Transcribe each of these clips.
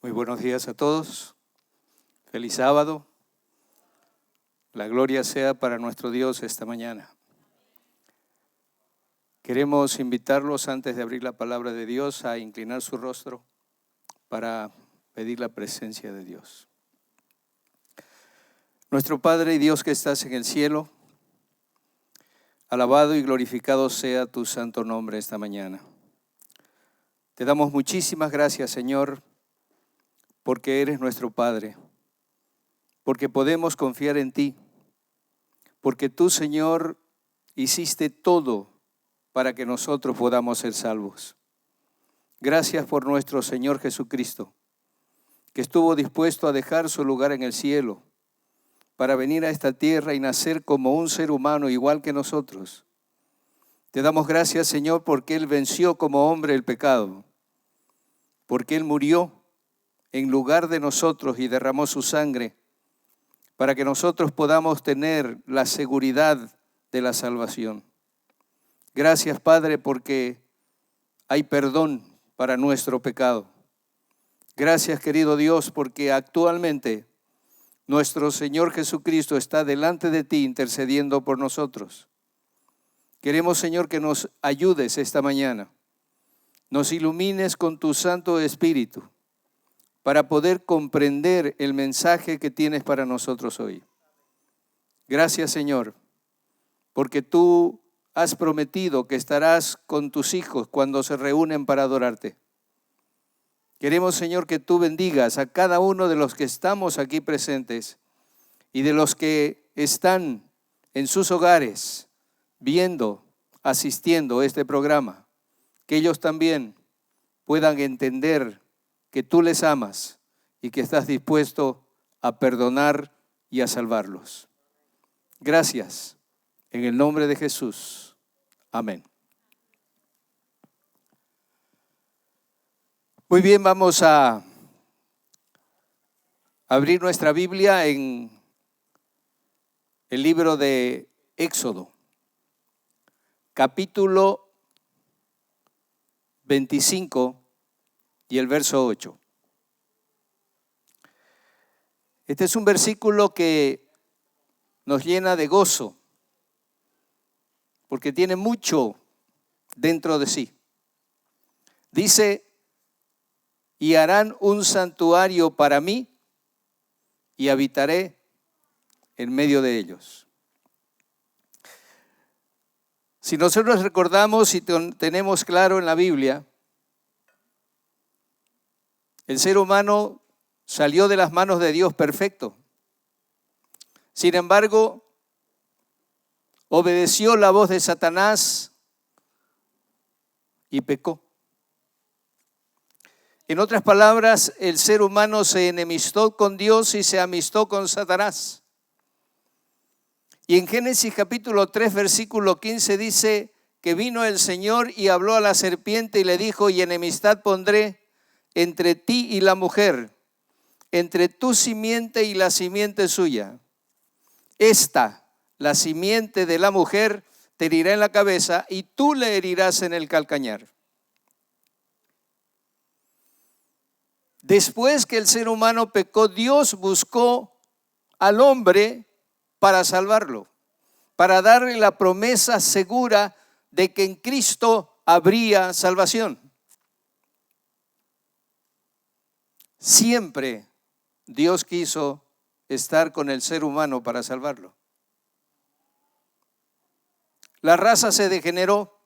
Muy buenos días a todos. Feliz sábado. La gloria sea para nuestro Dios esta mañana. Queremos invitarlos antes de abrir la palabra de Dios a inclinar su rostro para pedir la presencia de Dios. Nuestro Padre y Dios que estás en el cielo, alabado y glorificado sea tu santo nombre esta mañana. Te damos muchísimas gracias, Señor, porque eres nuestro Padre, porque podemos confiar en ti, porque tú, Señor, hiciste todo para que nosotros podamos ser salvos. Gracias por nuestro Señor Jesucristo, que estuvo dispuesto a dejar su lugar en el cielo para venir a esta tierra y nacer como un ser humano igual que nosotros. Te damos gracias, Señor, porque Él venció como hombre el pecado, porque Él murió en lugar de nosotros y derramó su sangre para que nosotros podamos tener la seguridad de la salvación. Gracias, Padre, porque hay perdón para nuestro pecado. Gracias, querido Dios, porque actualmente nuestro Señor Jesucristo está delante de ti intercediendo por nosotros. Queremos, Señor, que nos ayudes esta mañana, nos ilumines con tu Santo Espíritu para poder comprender el mensaje que tienes para nosotros hoy. Gracias, Señor, porque tú has prometido que estarás con tus hijos cuando se reúnen para adorarte. Queremos, Señor, que tú bendigas a cada uno de los que estamos aquí presentes y de los que están en sus hogares viendo, asistiendo a este programa, que ellos también puedan entender que tú les amas y que estás dispuesto a perdonar y a salvarlos. Gracias. En el nombre de Jesús. Amén. Muy bien, vamos a abrir nuestra Biblia en el libro de Éxodo, capítulo 25 y el verso 8. Este es un versículo que nos llena de gozo, porque tiene mucho dentro de sí. Dice: y harán un santuario para mí y habitaré en medio de ellos. Si nosotros recordamos y tenemos claro en la Biblia, el ser humano salió de las manos de Dios perfecto. Sin embargo, obedeció la voz de Satanás y pecó. En otras palabras, el ser humano se enemistó con Dios y se amistó con Satanás. Y en Génesis capítulo 3, versículo 15 dice que vino el Señor y habló a la serpiente y le dijo: y enemistad pondré entre ti y la mujer, entre tu simiente y la simiente suya. Esta, la simiente de la mujer, te herirá en la cabeza y tú le herirás en el calcañar. Después que el ser humano pecó, Dios buscó al hombre para salvarlo, para darle la promesa segura de que en Cristo habría salvación. Siempre Dios quiso estar con el ser humano para salvarlo. La raza se degeneró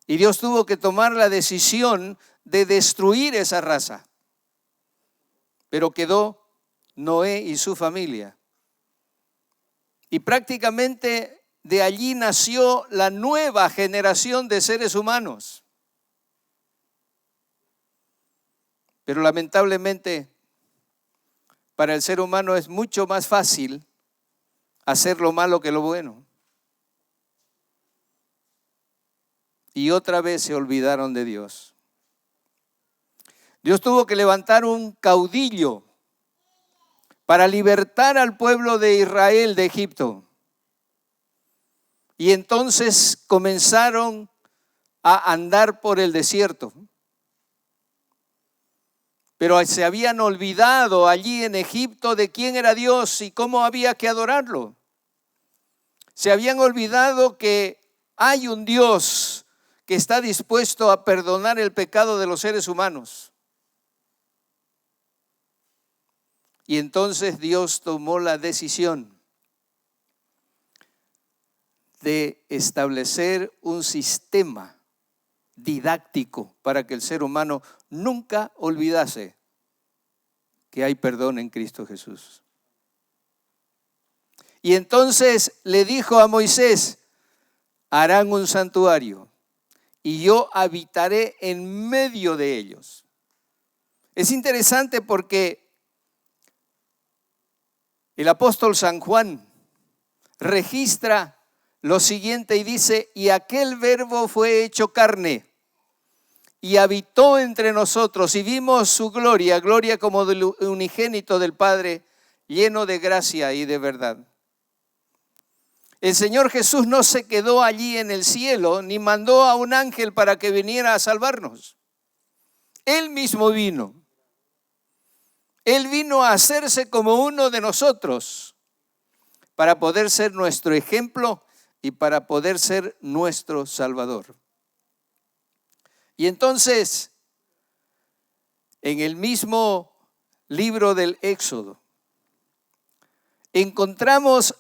y Dios tuvo que tomar la decisión de destruir esa raza. Pero quedó Noé y su familia. Y prácticamente de allí nació la nueva generación de seres humanos. Pero lamentablemente, para el ser humano es mucho más fácil hacer lo malo que lo bueno. Y otra vez se olvidaron de Dios. Dios tuvo que levantar un caudillo para libertar al pueblo de Israel de Egipto. Y entonces comenzaron a andar por el desierto. Pero se habían olvidado allí en Egipto de quién era Dios y cómo había que adorarlo. Se habían olvidado que hay un Dios que está dispuesto a perdonar el pecado de los seres humanos. Y entonces Dios tomó la decisión de establecer un sistema didáctico para que el ser humano nunca olvidase que hay perdón en Cristo Jesús. Y entonces le dijo a Moisés: harán un santuario y yo habitaré en medio de ellos. Es interesante porque el apóstol San Juan registra lo siguiente y dice: y aquel verbo fue hecho carne y habitó entre nosotros y vimos su gloria, gloria como del unigénito del Padre, lleno de gracia y de verdad. El Señor Jesús no se quedó allí en el cielo, ni mandó a un ángel para que viniera a salvarnos. Él mismo vino. Él vino a hacerse como uno de nosotros para poder ser nuestro ejemplo y para poder ser nuestro Salvador. Y entonces, en el mismo libro del Éxodo, encontramos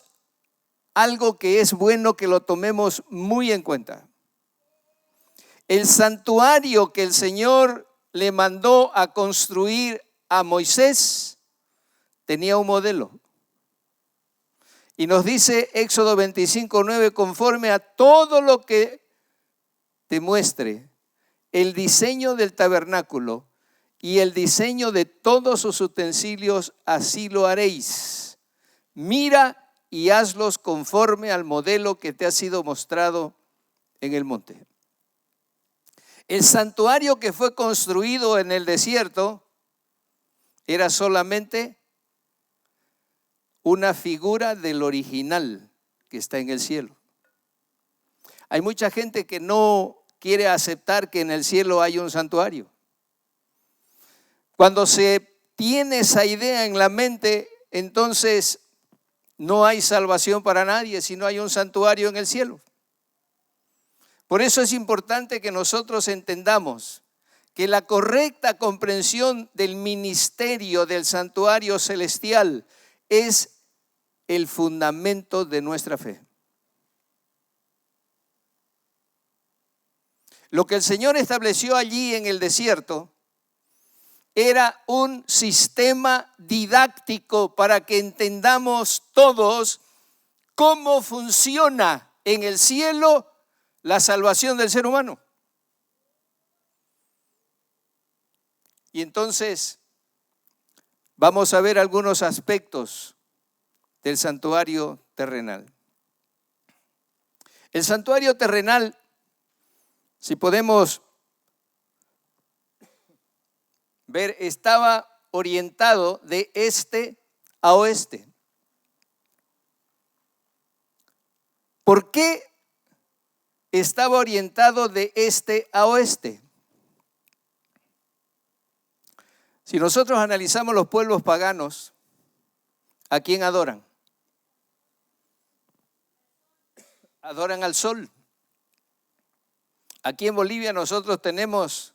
algo que es bueno que lo tomemos muy en cuenta. El santuario que el Señor le mandó a construir a Moisés tenía un modelo. Y nos dice Éxodo 25:9, conforme a todo lo que te muestre el diseño del tabernáculo y el diseño de todos sus utensilios, así lo haréis. Mira y hazlos conforme al modelo que te ha sido mostrado en el monte. El santuario que fue construido en el desierto era solamente una figura del original que está en el cielo. Hay mucha gente que no quiere aceptar que en el cielo hay un santuario. Cuando se tiene esa idea en la mente, entonces no hay salvación para nadie si no hay un santuario en el cielo. Por eso es importante que nosotros entendamos que la correcta comprensión del ministerio del santuario celestial es el fundamento de nuestra fe. Lo que el Señor estableció allí en el desierto era un sistema didáctico para que entendamos todos cómo funciona en el cielo la salvación del ser humano. Y entonces vamos a ver algunos aspectos del santuario terrenal. El santuario terrenal, si podemos ver, estaba orientado de este a oeste. ¿Por qué estaba orientado de este a oeste? Si nosotros analizamos los pueblos paganos, ¿a quién adoran? Adoran al sol. Aquí en Bolivia nosotros tenemos,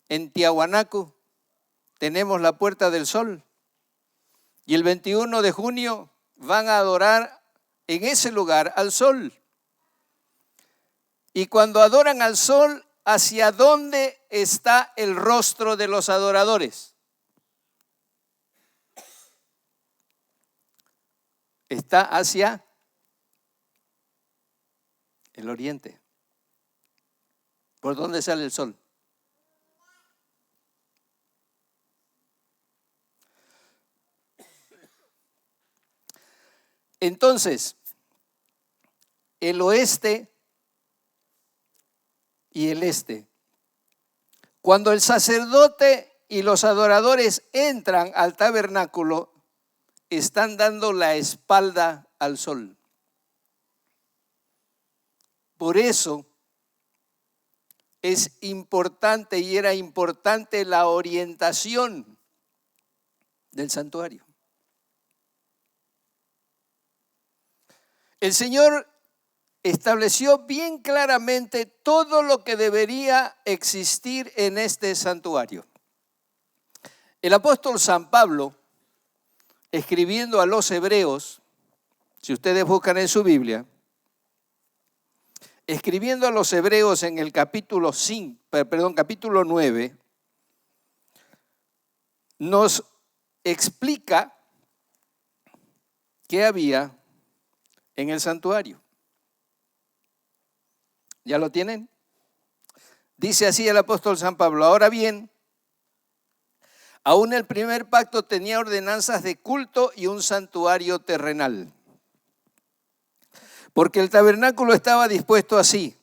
en Tiahuanaco, tenemos la Puerta del Sol. Y el 21 de junio van a adorar en ese lugar al sol. Y cuando adoran al sol, ¿hacia dónde está el rostro de los adoradores? Está hacia el oriente. ¿Por dónde sale el sol? Entonces, el oeste y el este. Cuando el sacerdote y los adoradores entran al tabernáculo, están dando la espalda al sol. Por eso, es importante y era importante la orientación del santuario. El Señor estableció bien claramente todo lo que debería existir en este santuario. El apóstol San Pablo, escribiendo a los hebreos, si ustedes buscan en su Biblia, escribiendo a los hebreos en el capítulo 9, nos explica qué había en el santuario. ¿Ya lo tienen? Dice así el apóstol San Pablo: ahora bien, aún el primer pacto tenía ordenanzas de culto y un santuario terrenal. Porque el tabernáculo estaba dispuesto así.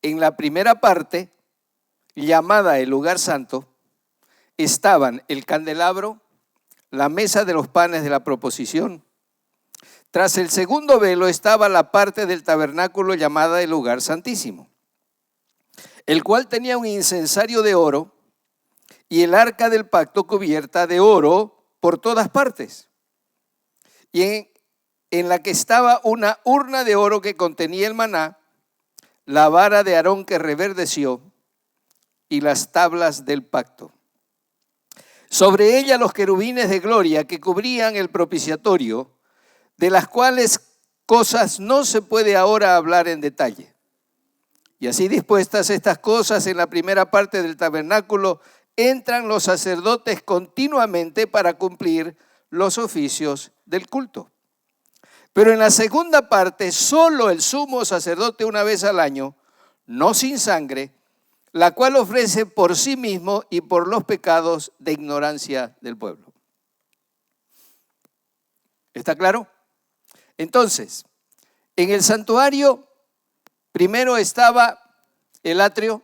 En la primera parte, llamada el lugar santo, estaban el candelabro, la mesa de los panes de la proposición. Tras el segundo velo estaba la parte del tabernáculo llamada el lugar santísimo, el cual tenía un incensario de oro y el arca del pacto cubierta de oro por todas partes. Y en la que estaba una urna de oro que contenía el maná, la vara de Aarón que reverdeció y las tablas del pacto. Sobre ella los querubines de gloria que cubrían el propiciatorio, de las cuales cosas no se puede ahora hablar en detalle. Y así dispuestas estas cosas en la primera parte del tabernáculo, entran los sacerdotes continuamente para cumplir los oficios del culto. Pero en la segunda parte, solo el sumo sacerdote una vez al año, no sin sangre, la cual ofrece por sí mismo y por los pecados de ignorancia del pueblo. ¿Está claro? Entonces, en el santuario primero estaba el atrio.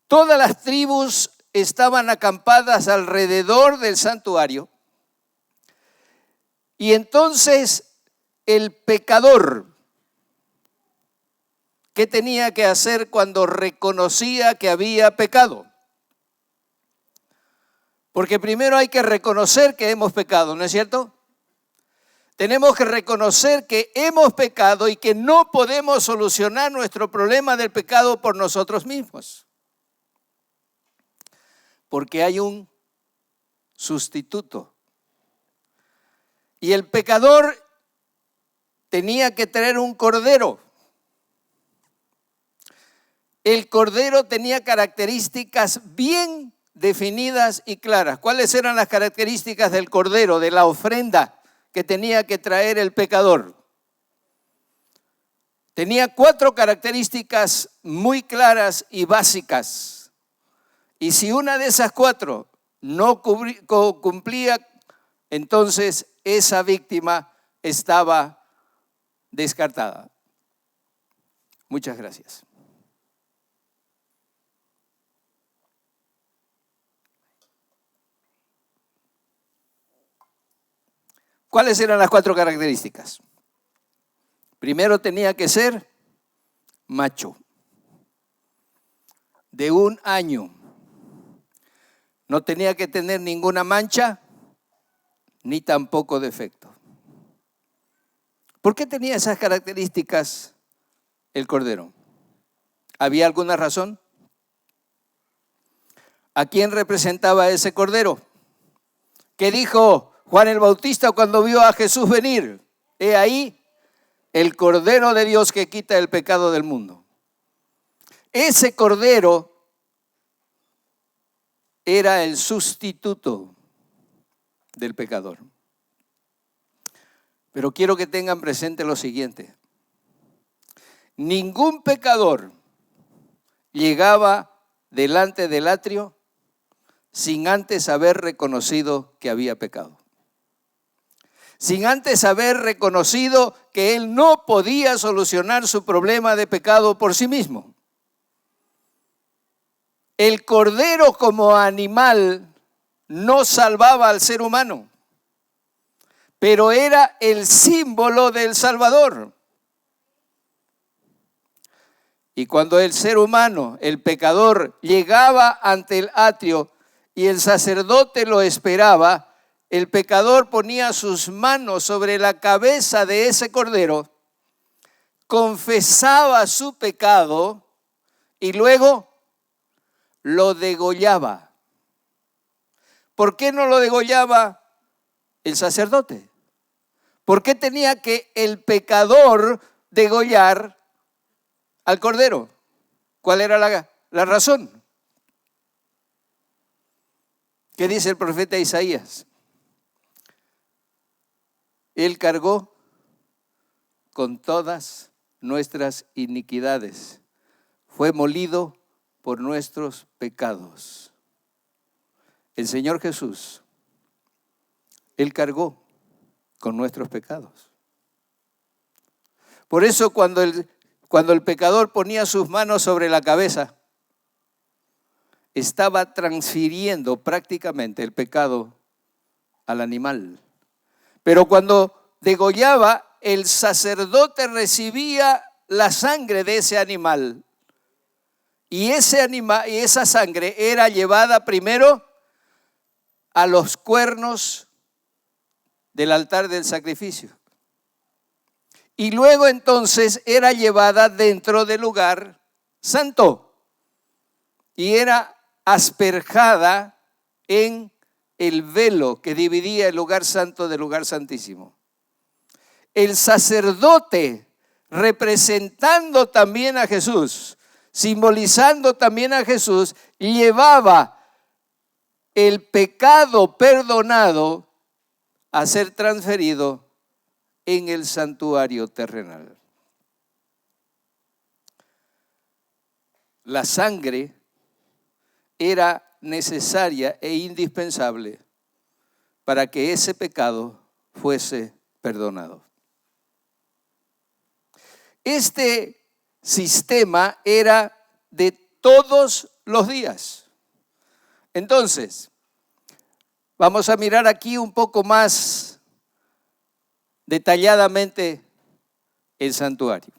Todas las tribus estaban acampadas alrededor del santuario. Y entonces el pecador, ¿qué tenía que hacer cuando reconocía que había pecado? Porque primero hay que reconocer que hemos pecado, ¿no es cierto? Tenemos que reconocer que hemos pecado y que no podemos solucionar nuestro problema del pecado por nosotros mismos. Porque hay un sustituto. Y el pecador tenía que traer un cordero. El cordero tenía características bien definidas y claras. ¿Cuáles eran las características del cordero, de la ofrenda que tenía que traer el pecador? Tenía 4 características muy claras y básicas. Y si una de esas 4 no cumplía, entonces esa víctima estaba descartada. Muchas gracias. ¿Cuáles eran las 4 características? Primero tenía que ser macho, de 1 año. No tenía que tener ninguna mancha, ni tampoco defecto. ¿Por qué tenía esas características el cordero? ¿Había alguna razón? ¿A quién representaba ese cordero? ¿Qué dijo Juan el Bautista cuando vio a Jesús venir? He ahí el Cordero de Dios que quita el pecado del mundo. Ese cordero era el sustituto del pecador. Pero quiero que tengan presente lo siguiente. Ningún pecador llegaba delante del atrio sin antes haber reconocido que había pecado. Sin antes haber reconocido que él no podía solucionar su problema de pecado por sí mismo. El cordero como animal no salvaba al ser humano, pero era el símbolo del Salvador. Y cuando el ser humano, el pecador, llegaba ante el atrio y el sacerdote lo esperaba, el pecador ponía sus manos sobre la cabeza de ese cordero, confesaba su pecado y luego lo degollaba. ¿Por qué no lo degollaba el sacerdote? ¿Por qué tenía que el pecador degollar al cordero? ¿Cuál era la razón? ¿Qué dice el profeta Isaías? Él cargó con todas nuestras iniquidades, fue molido por nuestros pecados. El Señor Jesús, Él cargó con nuestros pecados. Por eso cuando el pecador ponía sus manos sobre la cabeza, estaba transfiriendo prácticamente el pecado al animal. Pero cuando degollaba, el sacerdote recibía la sangre de ese animal. Y esa sangre era llevada primero a los cuernos del altar del sacrificio. Y luego entonces era llevada dentro del lugar santo. Y era asperjada en el velo que dividía el lugar santo del lugar santísimo. El sacerdote, representando también a Jesús, simbolizando también a Jesús, llevaba el pecado perdonado a ser transferido en el santuario terrenal. La sangre era necesaria e indispensable para que ese pecado fuese perdonado. Este sistema era de todos los días. Entonces, vamos a mirar aquí un poco más detalladamente el santuario.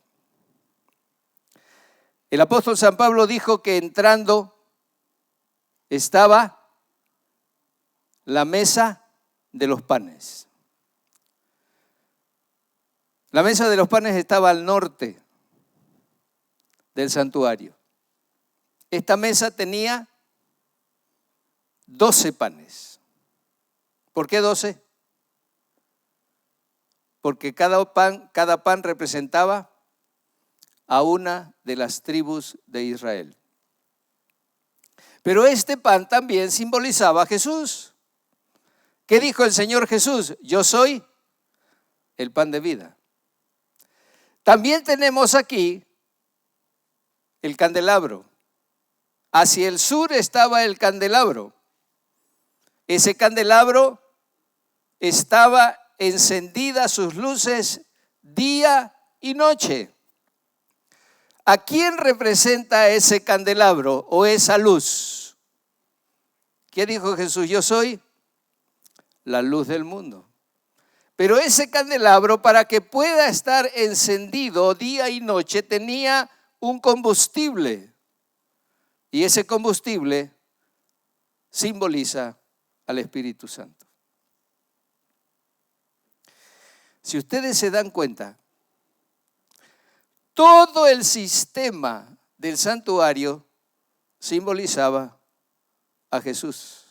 El apóstol San Pablo dijo que entrando estaba la mesa de los panes. La mesa de los panes estaba al norte del santuario. Esta mesa tenía 12 panes. ¿Por qué 12? Porque cada pan representaba a una de las tribus de Israel. Pero este pan también simbolizaba a Jesús. ¿Qué dijo el Señor Jesús? Yo soy el pan de vida. También tenemos aquí el candelabro. Hacia el sur estaba el candelabro. Ese candelabro estaba encendida sus luces día y noche. ¿A quién representa ese candelabro o esa luz? ¿Qué dijo Jesús? Yo soy la luz del mundo. Pero ese candelabro, para que pueda estar encendido día y noche, tenía un combustible. Y ese combustible simboliza al Espíritu Santo. Si ustedes se dan cuenta, todo el sistema del santuario simbolizaba a Jesús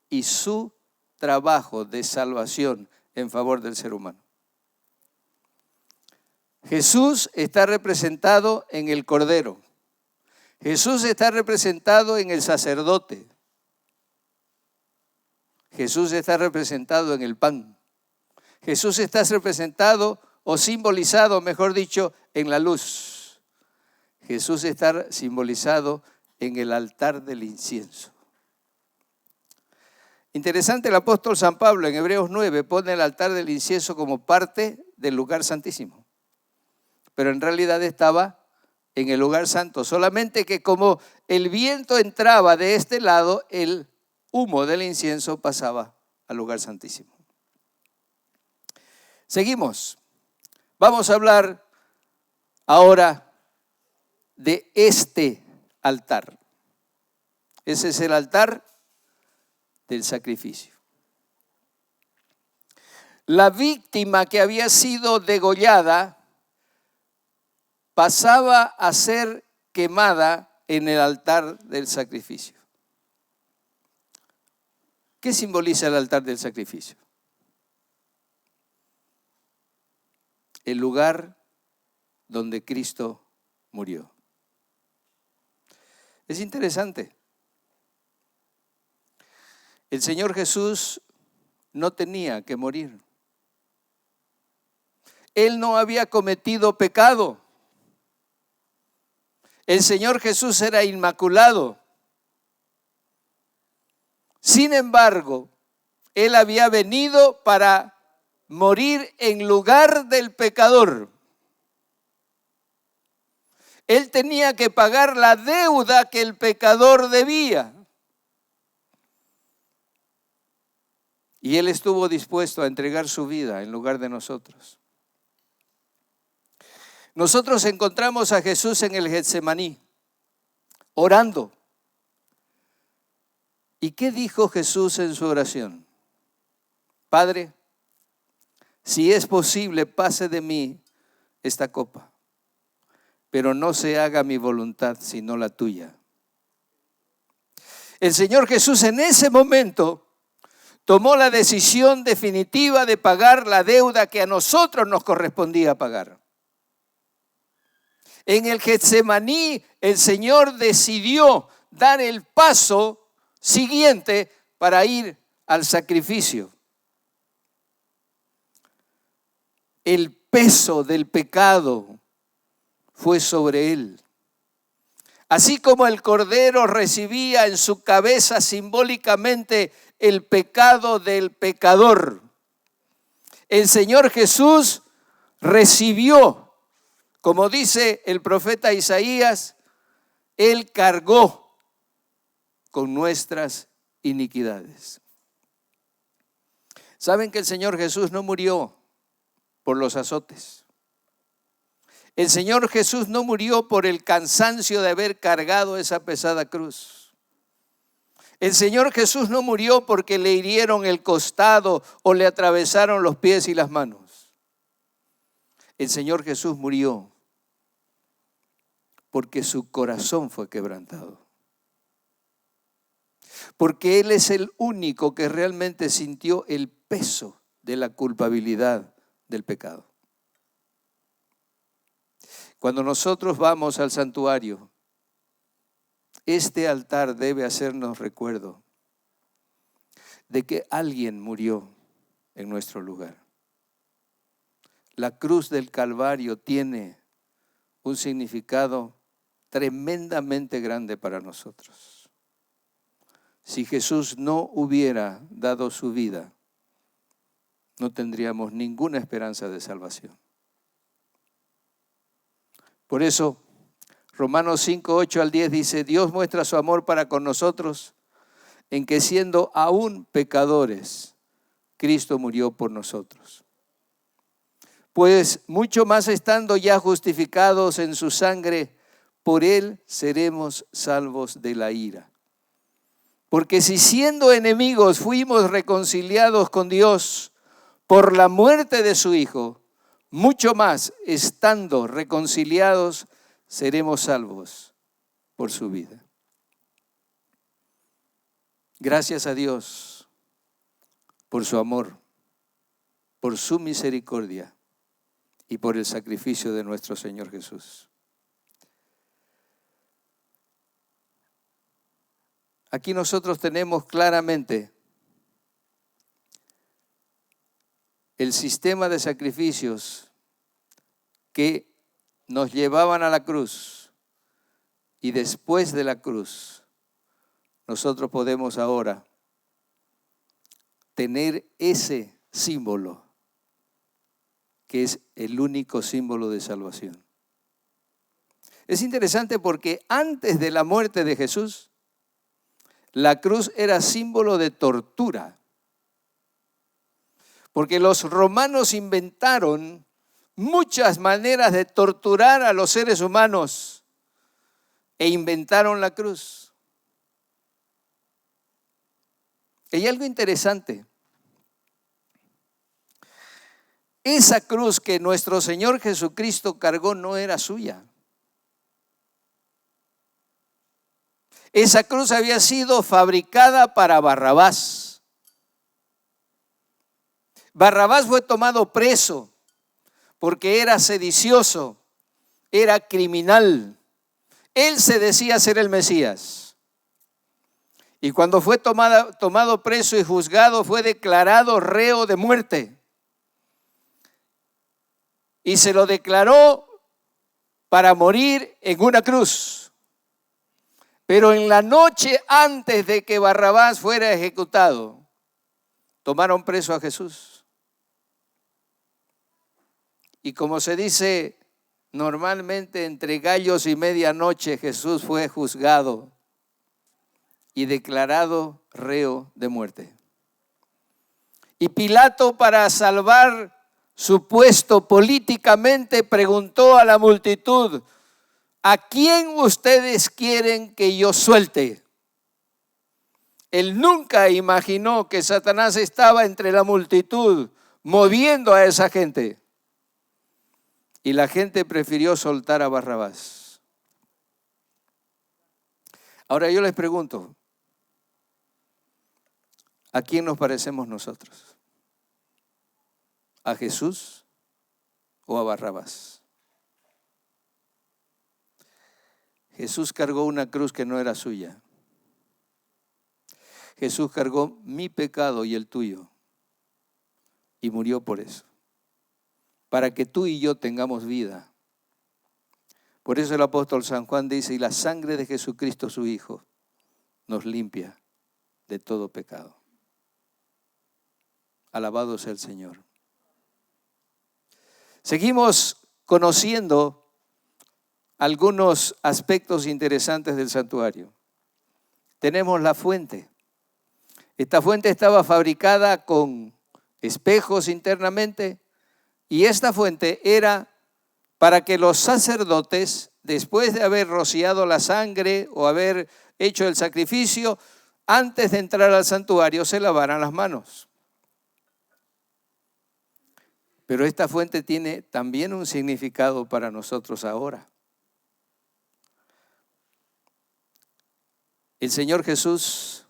y su trabajo de salvación en favor del ser humano. Jesús está representado en el Cordero. Jesús está representado en el sacerdote. Jesús está representado en el pan. Jesús está representado o simbolizado, mejor dicho, en la luz. Jesús está simbolizado en el altar del incienso. Interesante, el apóstol San Pablo en Hebreos 9 pone el altar del incienso como parte del lugar santísimo. Pero en realidad estaba en el lugar santo. Solamente que como el viento entraba de este lado, el humo del incienso pasaba al lugar santísimo. Seguimos. Vamos a hablar ahora de este altar. Ese es el altar del sacrificio. La víctima que había sido degollada pasaba a ser quemada en el altar del sacrificio. ¿Qué simboliza el altar del sacrificio? El lugar donde Cristo murió. Es interesante. El Señor Jesús no tenía que morir. Él no había cometido pecado. El Señor Jesús era inmaculado. Sin embargo, Él había venido para morir en lugar del pecador. Él tenía que pagar la deuda que el pecador debía. Y Él estuvo dispuesto a entregar su vida en lugar de nosotros. Nosotros encontramos a Jesús en el Getsemaní, orando. ¿Y qué dijo Jesús en su oración? Padre, si es posible, pase de mí esta copa, pero no se haga mi voluntad, sino la tuya. El Señor Jesús en ese momento tomó la decisión definitiva de pagar la deuda que a nosotros nos correspondía pagar. En el Getsemaní, el Señor decidió dar el paso siguiente para ir al sacrificio. El peso del pecado fue sobre Él. Así como el cordero recibía en su cabeza simbólicamente el pecado del pecador, el Señor Jesús recibió, como dice el profeta Isaías, Él cargó con nuestras iniquidades. ¿Saben que el Señor Jesús no murió por los azotes? El Señor Jesús no murió por el cansancio de haber cargado esa pesada cruz. El Señor Jesús no murió porque le hirieron el costado o le atravesaron los pies y las manos. El Señor Jesús murió porque su corazón fue quebrantado. Porque Él es el único que realmente sintió el peso de la culpabilidad del pecado. Cuando nosotros vamos al santuario, este altar debe hacernos recuerdo de que alguien murió en nuestro lugar. La cruz del Calvario tiene un significado tremendamente grande para nosotros. Si Jesús no hubiera dado su vida, no tendríamos ninguna esperanza de salvación. Por eso, Romanos 5, 8 al 10 dice, Dios muestra su amor para con nosotros en que siendo aún pecadores, Cristo murió por nosotros. Pues mucho más estando ya justificados en su sangre, por Él seremos salvos de la ira. Porque si siendo enemigos fuimos reconciliados con Dios por la muerte de su Hijo, mucho más estando reconciliados seremos salvos por su vida. Gracias a Dios por su amor, por su misericordia y por el sacrificio de nuestro Señor Jesús. Aquí nosotros tenemos claramente el sistema de sacrificios que nos llevaban a la cruz, y después de la cruz nosotros podemos ahora tener ese símbolo que es el único símbolo de salvación. Es interesante porque antes de la muerte de Jesús, la cruz era símbolo de tortura, porque los romanos inventaron muchas maneras de torturar a los seres humanos e inventaron la cruz. Hay algo interesante. Esa cruz que nuestro Señor Jesucristo cargó no era suya. Esa cruz había sido fabricada para Barrabás. Barrabás fue tomado preso porque era sedicioso, era criminal. Él se decía ser el Mesías. Y cuando fue tomado preso y juzgado, fue declarado reo de muerte. Y se lo declaró para morir en una cruz. Pero en la noche antes de que Barrabás fuera ejecutado, tomaron preso a Jesús. Y como se dice normalmente, entre gallos y medianoche, Jesús fue juzgado y declarado reo de muerte. Y Pilato, para salvar su puesto políticamente, preguntó a la multitud: ¿a quién ustedes quieren que yo suelte? Él nunca imaginó que Satanás estaba entre la multitud moviendo a esa gente. Y la gente prefirió soltar a Barrabás. Ahora yo les pregunto, ¿a quién nos parecemos nosotros? ¿A Jesús o a Barrabás? Jesús cargó una cruz que no era suya. Jesús cargó mi pecado y el tuyo y murió por eso, para que tú y yo tengamos vida. Por eso el apóstol San Juan dice: y la sangre de Jesucristo su Hijo nos limpia de todo pecado. Alabado sea el Señor. Seguimos conociendo algunos aspectos interesantes del santuario. Tenemos la fuente. Esta fuente estaba fabricada con espejos internamente, y esta fuente era para que los sacerdotes, después de haber rociado la sangre o haber hecho el sacrificio, antes de entrar al santuario se lavaran las manos. Pero esta fuente tiene también un significado para nosotros ahora. El Señor Jesús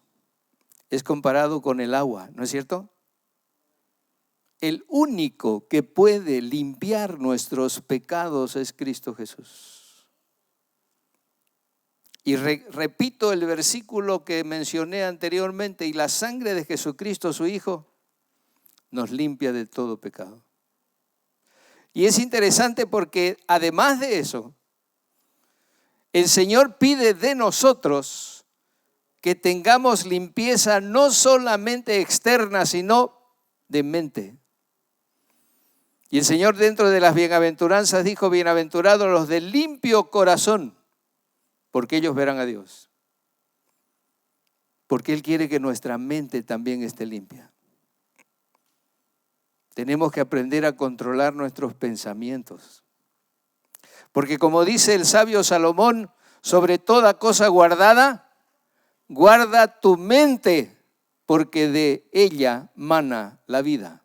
es comparado con el agua, ¿no es cierto? El único que puede limpiar nuestros pecados es Cristo Jesús. Y repito el versículo que mencioné anteriormente: y la sangre de Jesucristo su Hijo nos limpia de todo pecado. Y es interesante porque además de eso, el Señor pide de nosotros que tengamos limpieza no solamente externa, sino de mente. Y el Señor, dentro de las bienaventuranzas, dijo: bienaventurados los de limpio corazón, porque ellos verán a Dios. Porque Él quiere que nuestra mente también esté limpia. Tenemos que aprender a controlar nuestros pensamientos. Porque como dice el sabio Salomón, sobre toda cosa guardada, guarda tu mente, porque de ella mana la vida.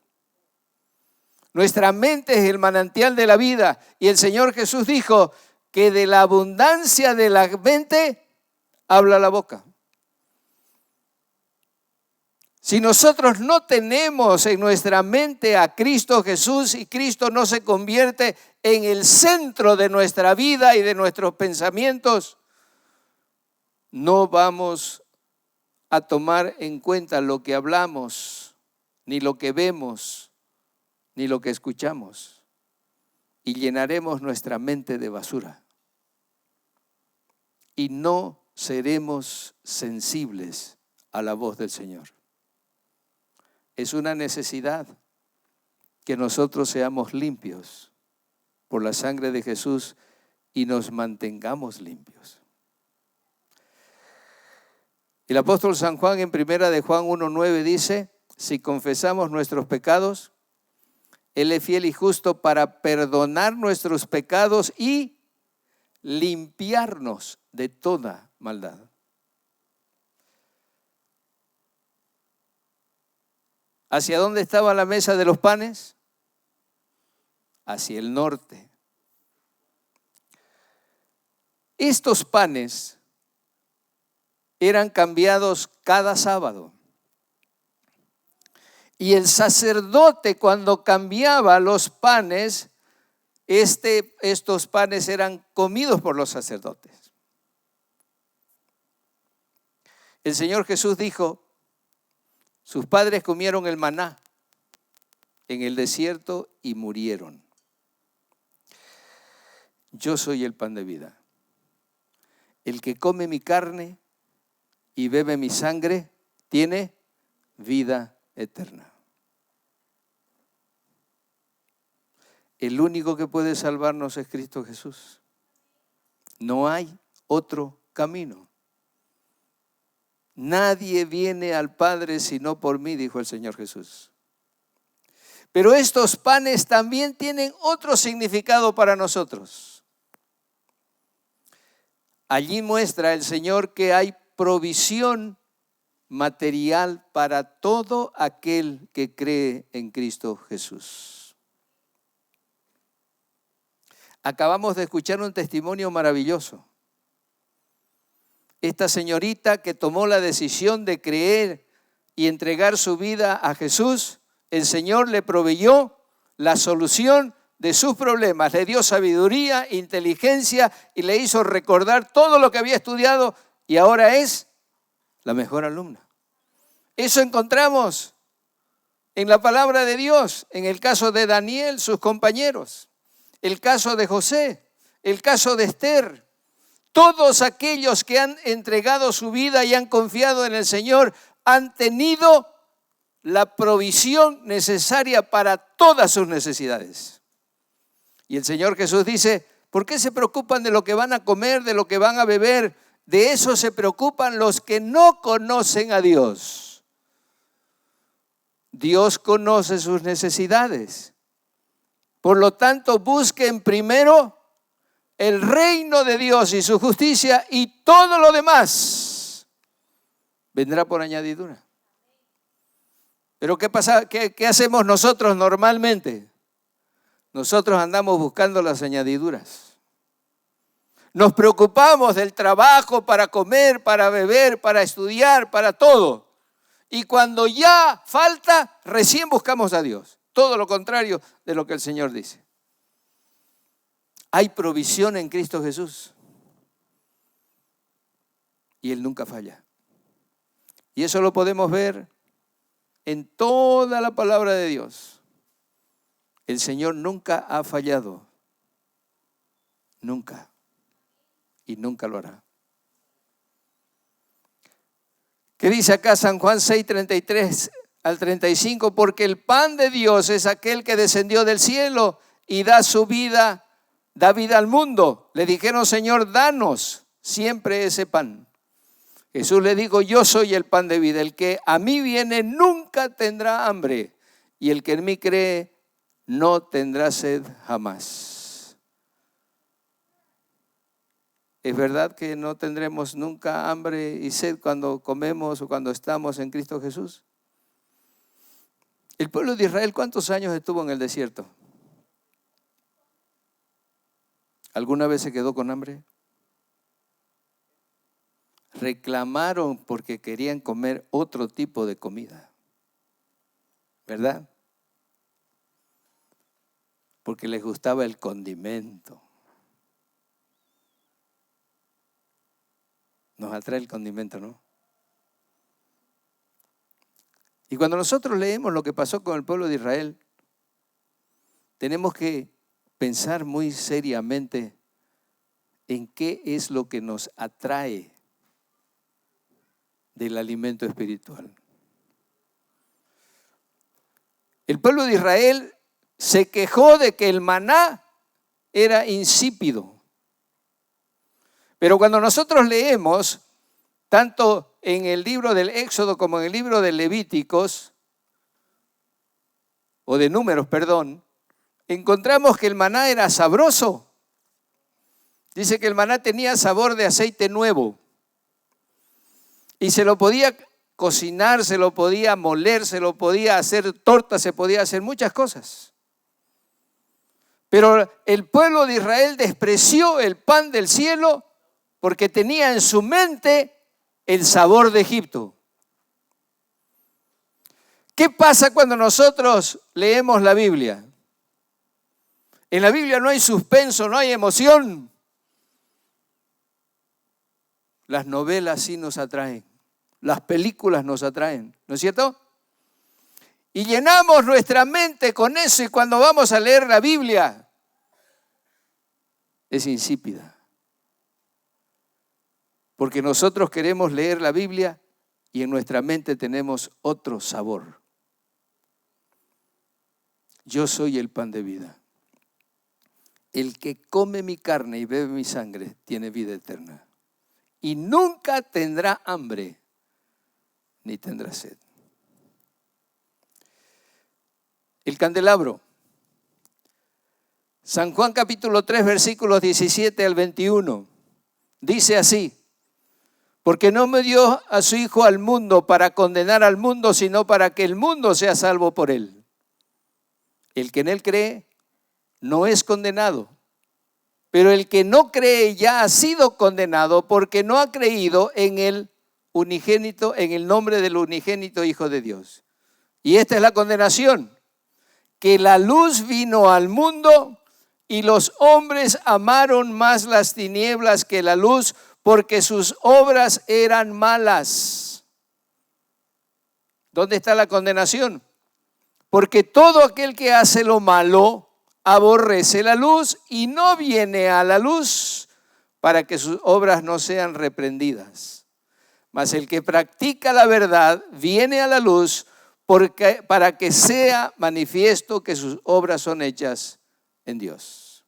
Nuestra mente es el manantial de la vida. Y el Señor Jesús dijo que de la abundancia de la mente habla la boca. Si nosotros no tenemos en nuestra mente a Cristo Jesús y Cristo no se convierte en el centro de nuestra vida y de nuestros pensamientos, no vamos a tomar en cuenta lo que hablamos, ni lo que vemos, ni lo que escuchamos, y llenaremos nuestra mente de basura. Y no seremos sensibles a la voz del Señor. Es una necesidad que nosotros seamos limpios por la sangre de Jesús y nos mantengamos limpios. El apóstol San Juan en 1 de Juan 1:9 dice: si confesamos nuestros pecados, Él es fiel y justo para perdonar nuestros pecados y limpiarnos de toda maldad. ¿Hacia dónde estaba la mesa de los panes? Hacia el norte. Estos panes eran cambiados cada sábado. Y el sacerdote, cuando cambiaba los panes, estos panes eran comidos por los sacerdotes. El Señor Jesús dijo, sus padres comieron el maná en el desierto y murieron. Yo soy el pan de vida. El que come mi carne y bebe mi sangre tiene vida eterna. El único que puede salvarnos es Cristo Jesús. No hay otro camino. Nadie viene al Padre sino por mí, dijo el Señor Jesús. Pero estos panes también tienen otro significado para nosotros. Allí muestra el Señor que hay provisión material para todo aquel que cree en Cristo Jesús. Acabamos de escuchar un testimonio maravilloso. Esta señorita que tomó la decisión de creer y entregar su vida a Jesús, el Señor le proveyó la solución de sus problemas, le dio sabiduría, inteligencia y le hizo recordar todo lo que había estudiado y ahora es la mejor alumna. Eso encontramos en la palabra de Dios, en el caso de Daniel, sus compañeros, el caso de José, el caso de Esther. Todos aquellos que han entregado su vida y han confiado en el Señor han tenido la provisión necesaria para todas sus necesidades. Y el Señor Jesús dice, ¿por qué se preocupan de lo que van a comer, de lo que van a beber? De eso se preocupan los que no conocen a Dios. Dios conoce sus necesidades. Por lo tanto, busquen primero el reino de Dios y su justicia y todo lo demás vendrá por añadidura. Pero ¿qué pasa? ¿Qué hacemos nosotros normalmente? Nosotros andamos buscando las añadiduras. Nos preocupamos del trabajo para comer, para beber, para estudiar, para todo. Y cuando ya falta, recién buscamos a Dios. Todo lo contrario de lo que el Señor dice. Hay provisión en Cristo Jesús. Y Él nunca falla. Y eso lo podemos ver en toda la palabra de Dios. El Señor nunca ha fallado. Nunca. Y nunca lo hará. ¿Qué dice acá San Juan 6:33 al 35? Porque el pan de Dios es aquel que descendió del cielo y da vida al mundo. Le dijeron, Señor, danos siempre ese pan. Jesús le dijo, yo soy el pan de vida. El que a mí viene nunca tendrá hambre. Y el que en mí cree no tendrá sed jamás. ¿Es verdad que no tendremos nunca hambre y sed cuando comemos o cuando estamos en Cristo Jesús? El pueblo de Israel, ¿cuántos años estuvo en el desierto? ¿Alguna vez se quedó con hambre? Reclamaron porque querían comer otro tipo de comida, ¿verdad? Porque les gustaba el condimento. Nos atrae el condimento, ¿no? Y cuando nosotros leemos lo que pasó con el pueblo de Israel, tenemos que pensar muy seriamente en qué es lo que nos atrae del alimento espiritual. El pueblo de Israel se quejó de que el maná era insípido. Pero cuando nosotros leemos, tanto en el libro del Éxodo como en el libro de Levíticos, o de Números, perdón, encontramos que el maná era sabroso. Dice que el maná tenía sabor de aceite nuevo y se lo podía cocinar, se lo podía moler, se lo podía hacer torta, se podía hacer muchas cosas. Pero el pueblo de Israel despreció el pan del cielo porque tenía en su mente el sabor de Egipto. ¿Qué pasa cuando nosotros leemos la Biblia? En la Biblia no hay suspenso, no hay emoción. Las novelas sí nos atraen, las películas nos atraen, ¿no es cierto? Y llenamos nuestra mente con eso y cuando vamos a leer la Biblia es insípida. Porque nosotros queremos leer la Biblia y en nuestra mente tenemos otro sabor. Yo soy el pan de vida. El que come mi carne y bebe mi sangre tiene vida eterna. Y nunca tendrá hambre ni tendrá sed. El candelabro. San Juan capítulo 3 versículos 17 al 21. Dice así: porque no me dio a su Hijo al mundo para condenar al mundo, sino para que el mundo sea salvo por él. El que en él cree no es condenado, pero el que no cree ya ha sido condenado porque no ha creído en el unigénito, en el nombre del unigénito Hijo de Dios. Y esta es la condenación, que la luz vino al mundo y los hombres amaron más las tinieblas que la luz porque sus obras eran malas. ¿Dónde está la condenación? Porque todo aquel que hace lo malo aborrece la luz y no viene a la luz para que sus obras no sean reprendidas. Mas el que practica la verdad viene a la luz para que sea manifiesto que sus obras son hechas en Dios.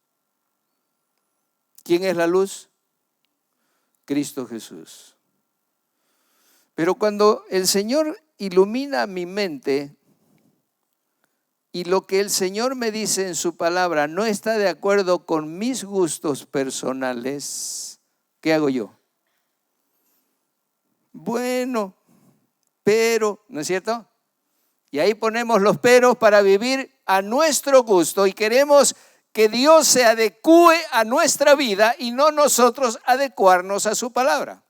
¿Quién es la luz? Cristo Jesús. Pero cuando el Señor ilumina mi mente y lo que el Señor me dice en su palabra no está de acuerdo con mis gustos personales, ¿qué hago yo? Bueno, pero, ¿no es cierto? Y ahí ponemos los peros para vivir a nuestro gusto y queremos que Dios se adecúe a nuestra vida y no nosotros adecuarnos a su palabra.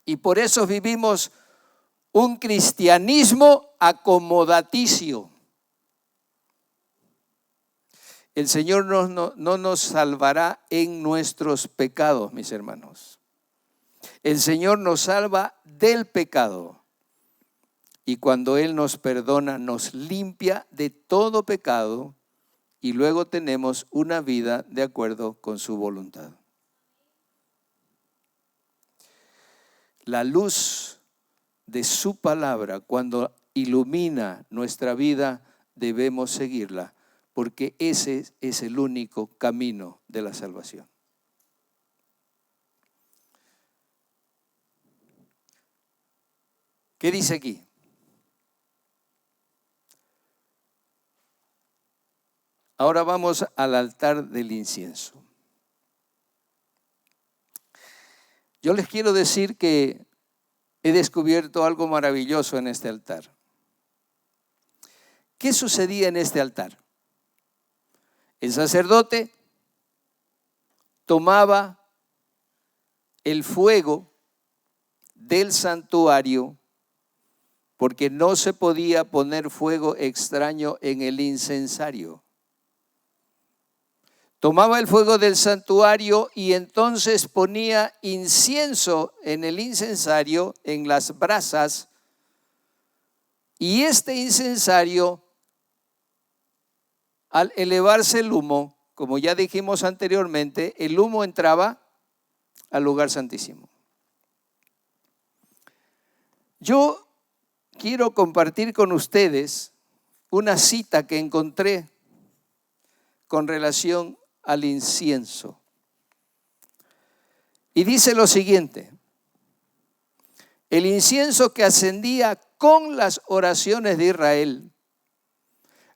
Y por eso vivimos un cristianismo acomodaticio. El Señor no nos salvará en nuestros pecados, mis hermanos. El Señor nos salva del pecado. Y cuando Él nos perdona, nos limpia de todo pecado y luego tenemos una vida de acuerdo con su voluntad. La luz de su palabra, cuando ilumina nuestra vida, debemos seguirla, porque ese es el único camino de la salvación. ¿Qué dice aquí? Ahora vamos al altar del incienso. Yo les quiero decir que he descubierto algo maravilloso en este altar. ¿Qué sucedía en este altar? El sacerdote tomaba el fuego del santuario porque no se podía poner fuego extraño en el incensario. Tomaba el fuego del santuario y entonces ponía incienso en el incensario, en las brasas, y este incensario, al elevarse el humo, como ya dijimos anteriormente, el humo entraba al lugar santísimo. Yo quiero compartir con ustedes una cita que encontré con relación al incienso. Y dice lo siguiente: el incienso que ascendía con las oraciones de Israel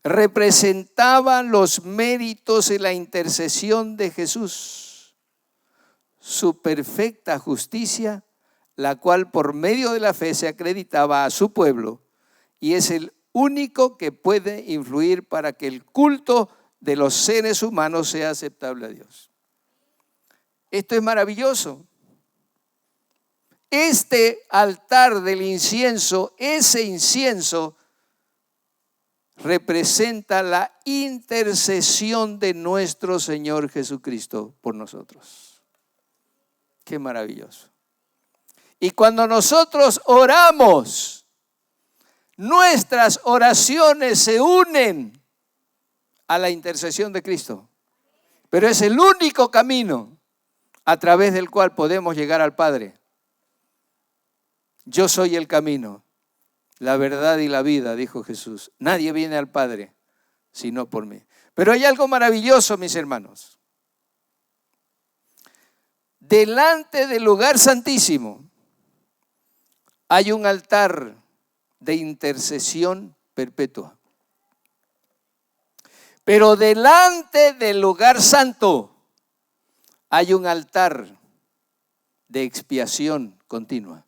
representaban los méritos y la intercesión de Jesús, su perfecta justicia, la cual por medio de la fe se acreditaba a su pueblo y es el único que puede influir para que el culto de los seres humanos sea aceptable a Dios. Esto es maravilloso. Este altar del incienso, ese incienso, representa la intercesión de nuestro Señor Jesucristo por nosotros. Qué maravilloso. Y cuando nosotros oramos, nuestras oraciones se unen a la intercesión de Cristo. Pero es el único camino a través del cual podemos llegar al Padre. Yo soy el camino, la verdad y la vida, dijo Jesús. Nadie viene al Padre sino por mí. Pero hay algo maravilloso, mis hermanos. Delante del lugar santísimo hay un altar de intercesión perpetua. Pero delante del lugar santo hay un altar de expiación continua.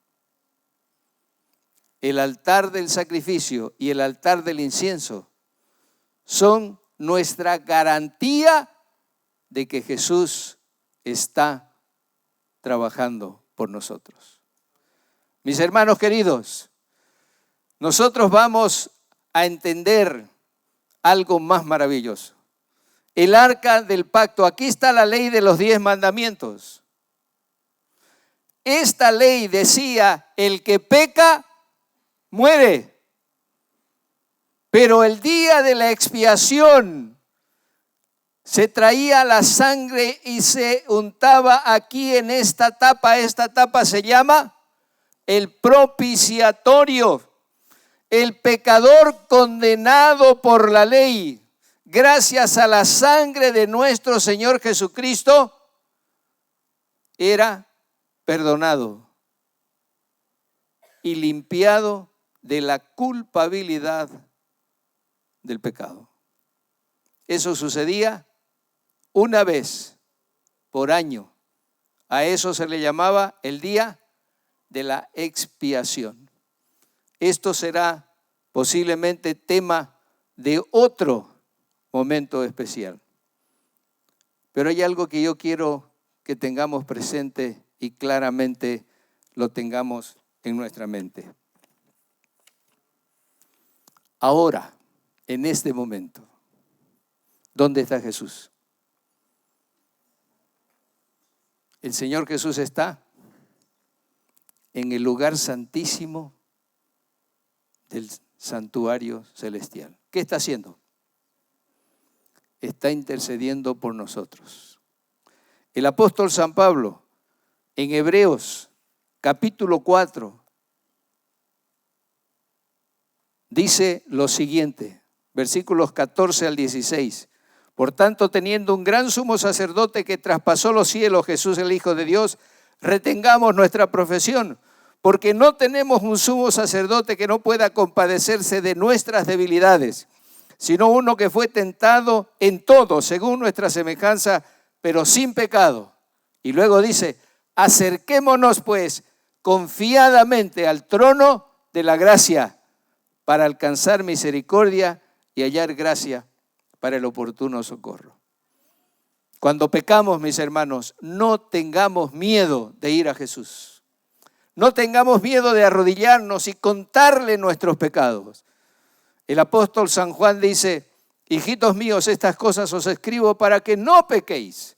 El altar del sacrificio y el altar del incienso son nuestra garantía de que Jesús está trabajando por nosotros. Mis hermanos queridos, nosotros vamos a entender algo más maravilloso. El arca del pacto, aquí está la ley de los 10 mandamientos. Esta ley decía, el que peca, muere. Pero el día de la expiación se traía la sangre y se untaba aquí en esta tapa. Esta tapa se llama el propiciatorio. El pecador condenado por la ley, gracias a la sangre de nuestro Señor Jesucristo, era perdonado y limpiado de la culpabilidad del pecado. Eso sucedía una vez por año. A eso se le llamaba el día de la expiación. Esto será posiblemente tema de otro momento especial. Pero hay algo que yo quiero que tengamos presente y claramente lo tengamos en nuestra mente. Ahora, en este momento, ¿dónde está Jesús? El Señor Jesús está en el lugar santísimo del santuario celestial. ¿Qué está haciendo? Está intercediendo por nosotros. El apóstol San Pablo, en Hebreos capítulo 4, dice lo siguiente, versículos 14 al 16. Por tanto, teniendo un gran sumo sacerdote que traspasó los cielos, Jesús el Hijo de Dios, retengamos nuestra profesión, porque no tenemos un sumo sacerdote que no pueda compadecerse de nuestras debilidades, sino uno que fue tentado en todo, según nuestra semejanza, pero sin pecado. Y luego dice, acerquémonos pues confiadamente al trono de la gracia para alcanzar misericordia y hallar gracia para el oportuno socorro. Cuando pecamos, mis hermanos, no tengamos miedo de ir a Jesús. No tengamos miedo de arrodillarnos y contarle nuestros pecados. El apóstol San Juan dice, hijitos míos, estas cosas os escribo para que no pequéis.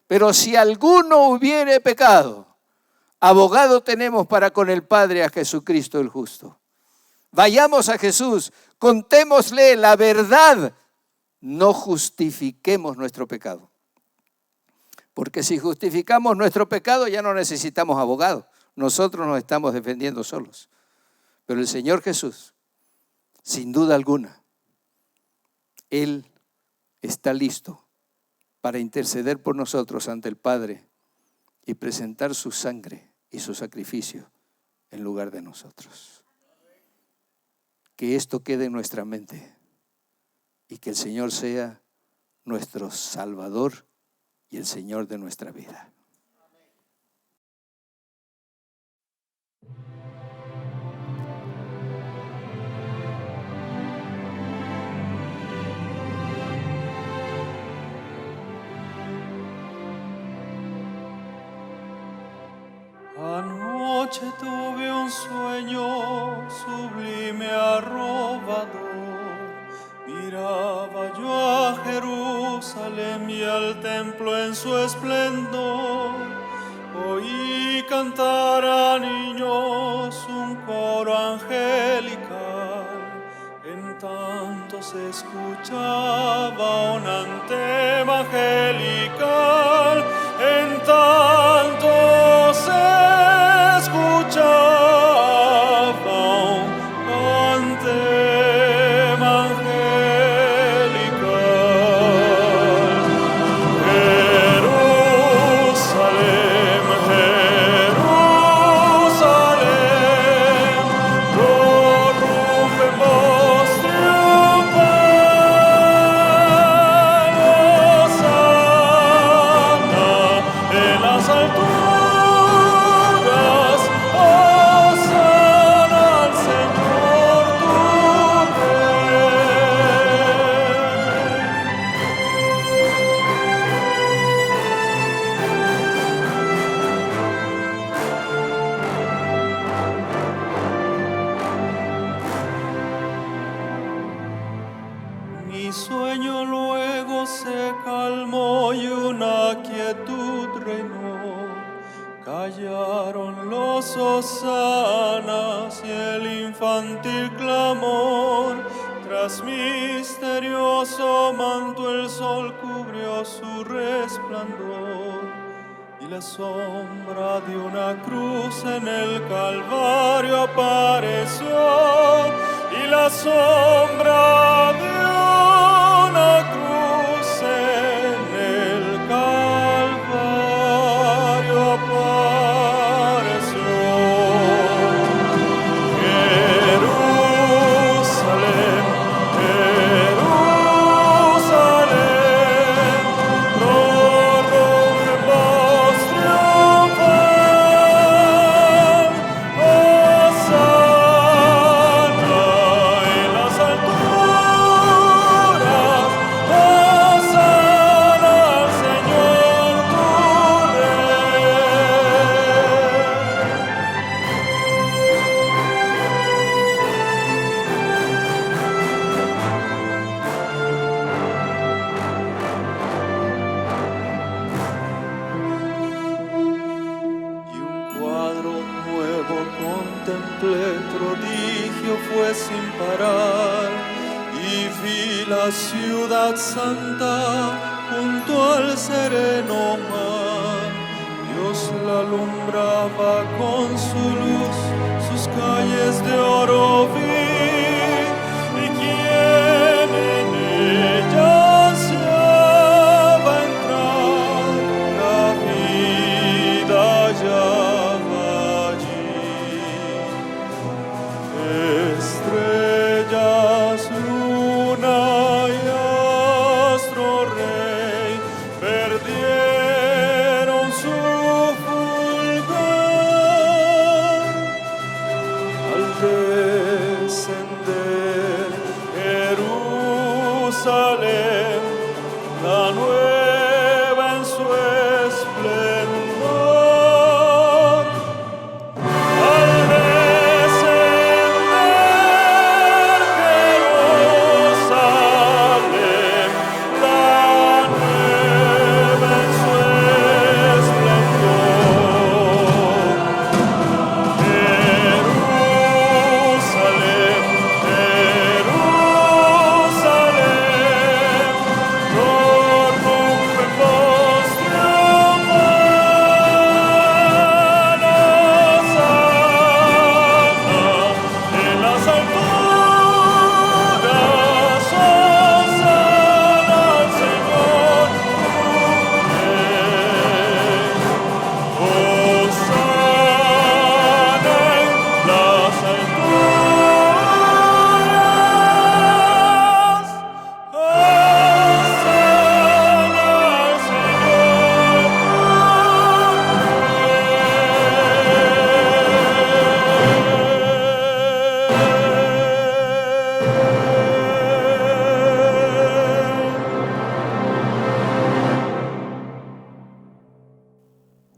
Pero si alguno hubiere pecado, abogado tenemos para con el Padre a Jesucristo el justo. Vayamos a Jesús, contémosle la verdad, no justifiquemos nuestro pecado. Porque si justificamos nuestro pecado ya no necesitamos abogado. Nosotros nos estamos defendiendo solos. Pero el Señor Jesús, sin duda alguna, Él está listo para interceder por nosotros ante el Padre y presentar su sangre y su sacrificio en lugar de nosotros. Que esto quede en nuestra mente. y que el Señor sea nuestro Salvador y el Señor de nuestra vida. Anoche tuve un sueño sublime arrobador. Miraba yo a Jerusalén y al templo en su esplendor. Oí cantar a niños un coro angelical. En tanto se escuchaba un antema angelical. En tanto se escuchaba un antema angelical. Jerusalén, Jerusalén, prorrumpemos triunfamos, Hosana en las alturas, Hosana al Señor tu Rey. Mi sueño luego se calmó y una quietud reinó. Callaron los hosanas y el infantil clamor. Tras misterioso manto el sol cubrió su resplandor. Y la sombra de una cruz en el Calvario apareció. Y la sombra de una cruz en el Calvario apareció. Jerusalén, Jerusalén, prorrumpemos triunfal, Hosana en las alturas, Hosana al Señor tu Y un cuadro nuevo contemplé, prodigio fue sin parar, y vi la ciudad santa junto al sereno mar. Dios la alumbraba con su luz, sus calles de oro vi, y quien en ella ansiaba entrar, la vida hallaba allí. Estrellas, luna y astro rey perdieron su fulgor al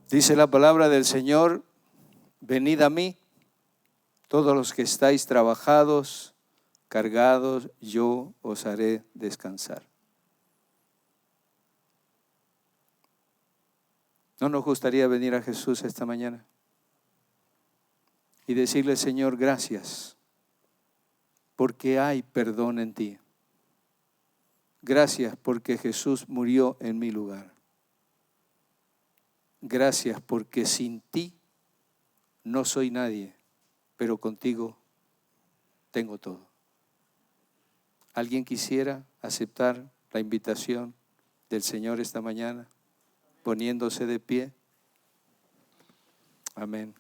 Dice la palabra del Señor, venid a mí, todos los que estáis trabajados, cargados, yo os haré descansar. ¿No nos gustaría venir a Jesús esta mañana y decirle, Señor, gracias, porque hay perdón en ti? Gracias porque Jesús murió en mi lugar. Gracias porque sin ti no soy nadie, pero contigo tengo todo. ¿Alguien quisiera aceptar la invitación del Señor esta mañana, poniéndose de pie? Amén.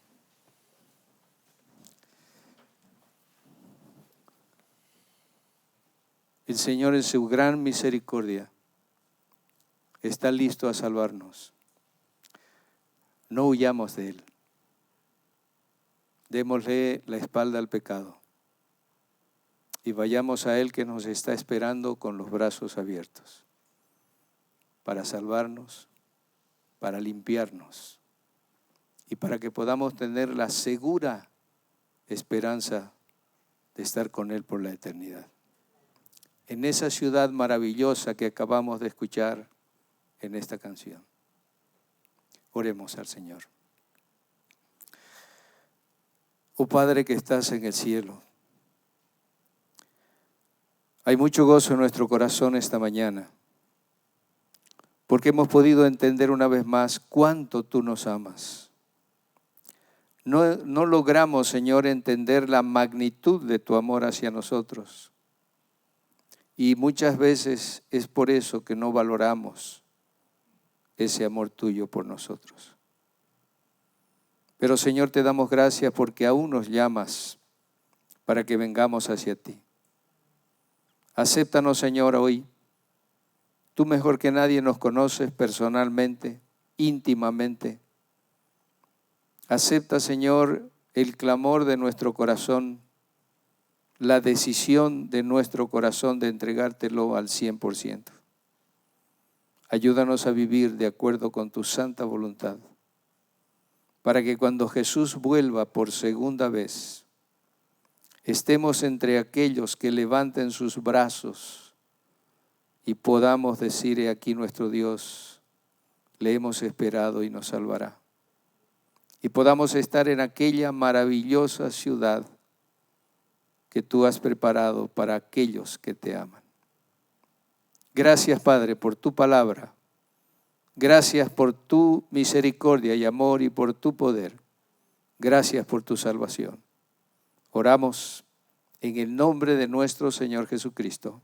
El Señor en su gran misericordia está listo a salvarnos. No huyamos de Él. Démosle la espalda al pecado y vayamos a Él que nos está esperando con los brazos abiertos para salvarnos, para limpiarnos y para que podamos tener la segura esperanza de estar con Él por la eternidad. En esa ciudad maravillosa que acabamos de escuchar en esta canción. Oremos al Señor. Oh Padre que estás en el cielo, hay mucho gozo en nuestro corazón esta mañana, porque hemos podido entender una vez más cuánto tú nos amas. No logramos, Señor, entender la magnitud de tu amor hacia nosotros. Y muchas veces es por eso que no valoramos ese amor tuyo por nosotros. Pero Señor, te damos gracias porque aún nos llamas para que vengamos hacia ti. Acéptanos, Señor, hoy. Tú mejor que nadie nos conoces personalmente, íntimamente. Acepta, Señor, el clamor de nuestro corazón, la decisión de nuestro corazón de entregártelo al 100%. Ayúdanos a vivir de acuerdo con tu santa voluntad, para que cuando Jesús vuelva por segunda vez, estemos entre aquellos que levanten sus brazos y podamos decir, he aquí nuestro Dios, le hemos esperado y nos salvará. Y podamos estar en aquella maravillosa ciudad que tú has preparado para aquellos que te aman. Gracias, Padre, por tu palabra. Gracias por tu misericordia y amor y por tu poder. Gracias por tu salvación. Oramos en el nombre de nuestro Señor Jesucristo.